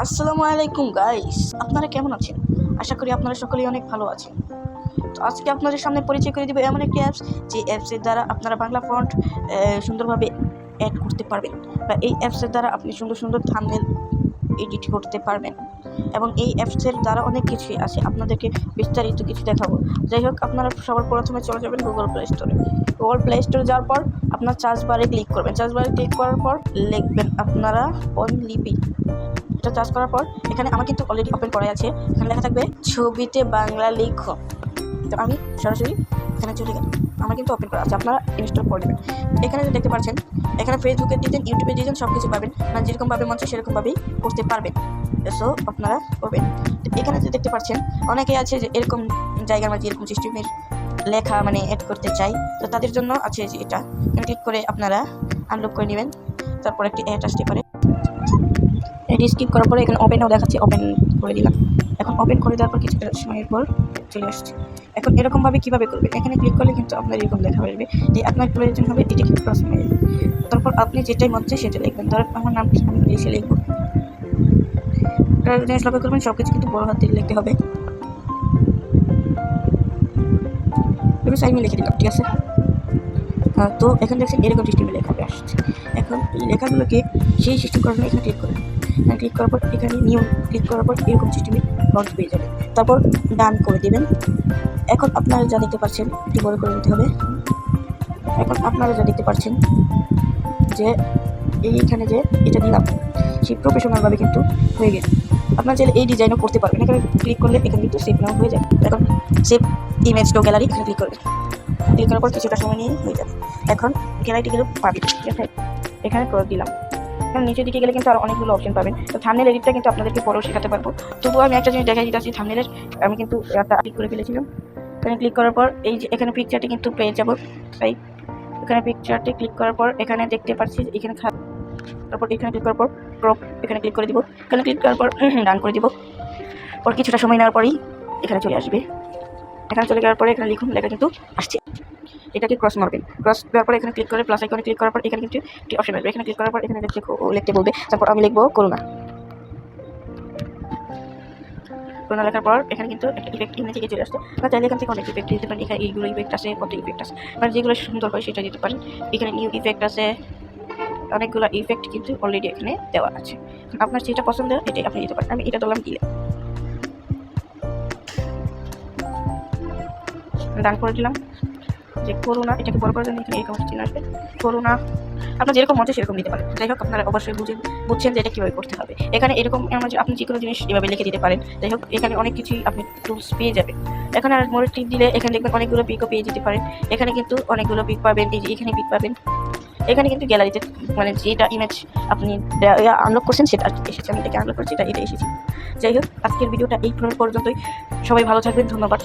আসসালামু আলাইকুম গাইস, আপনারা কেমন আছেন? আশা করি আপনারা সকলেই অনেক ভালো আছেন। তো আজকে আপনাদের সামনে পরিচয় করে দিব এমন একটি অ্যাপস, যে অ্যাপসের দ্বারা আপনারা বাংলা ফন্ট সুন্দরভাবে অ্যাড করতে পারবেন, বা এই অ্যাপসের দ্বারা আপনি সুন্দর সুন্দর থাম্বনেল এডিট করতে পারবেন। এবং এই অ্যাপসের দ্বারা অনেক কিছুই আছে, আপনাদেরকে বিস্তারিত কিছু দেখাবো। যাই হোক, আপনারা সবার প্রথমে চলে যাবেন গুগল প্লে স্টোরে। গুগল প্লে স্টোরে যাওয়ার পর আপনার সার্চ বারে ক্লিক করবেন। সার্চ বারে ক্লিক করার পর লিখবেন আপনারা লিপি। এটা চার্জ করার পর এখানে আমার কিন্তু অলরেডি ওপেন করা আছে, এখানে লেখা থাকবে ছবিতে বাংলা লিখো। তো আমি সরাসরি এখানে চলে গেলাম, আমার কিন্তু ওপেন করা আছে, আপনারা ইনস্টল করে দেবেন। এখানে যে দেখতে পাচ্ছেন, এখানে ফেসবুকের ডিজাইন, ইউটিউবের ডিজাইন সব কিছু পাবেন, মানে যেরকমভাবে মন চায় সেরকমভাবেই করতে পারবেন। সো আপনারা করবেন। এখানে যে দেখতে পাচ্ছেন, অনেকেই আছে যে এরকম জায়গার মাঝে এরকম সিস্টেমের লেখা মানে অ্যাড করতে চাই, তো তাদের জন্য আছে যে এটা ক্লিক করে আপনারা আনলক করে নেবেন। তারপর একটি অ্যাড আসতে পারে, এটি স্কিপ করার পরে এখানে ওপেনও দেখাচ্ছে, ওপেন করে দিলাম। এখন ওপেন করে দেওয়ার পর কিছুটা সময়ের পর চলে আসছে। এখন এরকমভাবে কীভাবে করবেন, এখানে ক্লিক করলে কিন্তু আপনার এরকম লেখা আসবে যে আপনার প্রয়োজন হবে এটি কি ক্রস মেরে। তারপর আপনি যেটাই মন চায় সেটা লিখবেন। ধরেন আমার নামটি আমি লিখে লিখবো। জিনিস লক্ষ্য করবেন, সব কিছু কিন্তু বড় হাতে লিখতে হবে। আমি লিখে দিলাম, ঠিক আছে। তো এখানে দেখছেন এরকম সিস্টেমে লেখা আসছে। এখন এই লেখাগুলোকে সেই সিস্টেম করার জন্য এখানে ক্লিক করবেন। ক্লিক করার পর এখানে নিউ ক্লিক করার পর এরকম সিস্টেমে লঞ্চ পেয়ে যাবে। তারপর ডান করে দেবেন। এখন আপনারা যা দেখতে পাচ্ছেন, একটু বড় করে দিতে হবে। এখন আপনারা যা দেখতে পাচ্ছেন যে এইখানে যে এটা দিলাম, সেই প্রফেশনালভাবে কিন্তু হয়ে গেছে। আপনার চাইলে এই ডিজাইনও করতে পারবেন। এখানে ক্লিক করলে এখানে কিন্তু সেভ নাও হয়ে যাবে। এখন সেভ ইমেজ টু গ্যালারি এখানে ক্লিক করবেন। ক্লিক করার পর কিছুটা সময় নিয়ে হয়ে যাবে। এখন গ্যালারিটি কিন্তু পাবেন, ঠিক আছে। এখানে ক্রস দিলাম। এখন নিচের দিকে গেলে কিন্তু আর অনেকগুলো অপশন পাবেন। তো থাম্বনেল এডিটটা কিন্তু আপনাদেরকে পরেও শেখাতে পারবো। তবুও আমি একটা জিনিস দেখাই দিতেছি, থাম্বনেলের আমি কিন্তু একটা ক্লিক করে ফেলেছিলাম। এখানে ক্লিক করার পর এই যে এখানে পিকচারটি কিন্তু পেয়ে যাবো। তাই এখানে পিকচারটি ক্লিক করার পর এখানে দেখতে পাচ্ছি এখানে তারপর এখানে ক্লিক করার পর ক্রপ এখানে ক্লিক করে দিব। এখানে ক্লিক করার পর ডান করে দিব। পর কিছুটা সময় নেওয়ার পরেই এখানে চলে আসবে। এখানে চলে যাওয়ার পরে এখানে লিখুন, লেখা কিন্তু আসছে। এটাকে ক্রস মারবেন। ক্রস দেওয়ার পর এখানে ক্লিক করে প্লাস আইকনে ক্লিক করার পর এখানে কিন্তু একটি অপশন আসবে। এখানে ক্লিক করার পর এখানে লিখতে বলবে। তারপর আমি লিখবো করোনা। করোনা লেখার পর এখানে কিন্তু একটা ইফেক্ট এখানে থেকে চলে আসছে। বা চাইলে এখান থেকে অনেক ইফেক্ট দিতে পারেন। এখানে এইগুলো ইফেক্ট আছে, কত ইফেক্ট আছে, মানে যেগুলো সুন্দর হয় সেটা দিতে পারেন। এখানে নিউ ইফেক্ট আছে, অনেকগুলো ইফেক্ট কিন্তু অলরেডি এখানে দেওয়া আছে। আপনার যেটা পছন্দ এটাই আপনি দিতে পারেন। আমি এটা দিলাম, দিলে ডান করে দিলাম। যে করোনা, এটাকে বড় করার জন্য এখানে এরকম চিহ্ন আসবে, করোনা। আপনার যেরকম মনে সেরকম দিতে পারেন। যাই হোক, আপনারা অবশ্যই বুঝছেন যে এটা কীভাবে করতে হবে। এখানে এরকম আপনি যে কোনো জিনিস এভাবে লিখে দিতে পারেন। যাই হোক, এখানে অনেক কিছুই আপনি টুলস পেয়ে যাবেন। এখানে আর মোড়ে টিপ দিলে এখানে দেখবেন অনেকগুলো পিকও পেয়ে যেতে পারেন। এখানে কিন্তু অনেকগুলো পিক পাবেন। এই যে এখানে পিক পাবেন। এখানে কিন্তু গ্যালারিতে মানে যেটা ইমেজ আপনি আনলক করছেন সেটা এসেছে। আমি এটাকে আনলক করছি, এটা এসেছে। যাই হোক, আজকের ভিডিওটা এই পর্যন্তই। সবাই ভালো থাকবেন, ধন্যবাদ।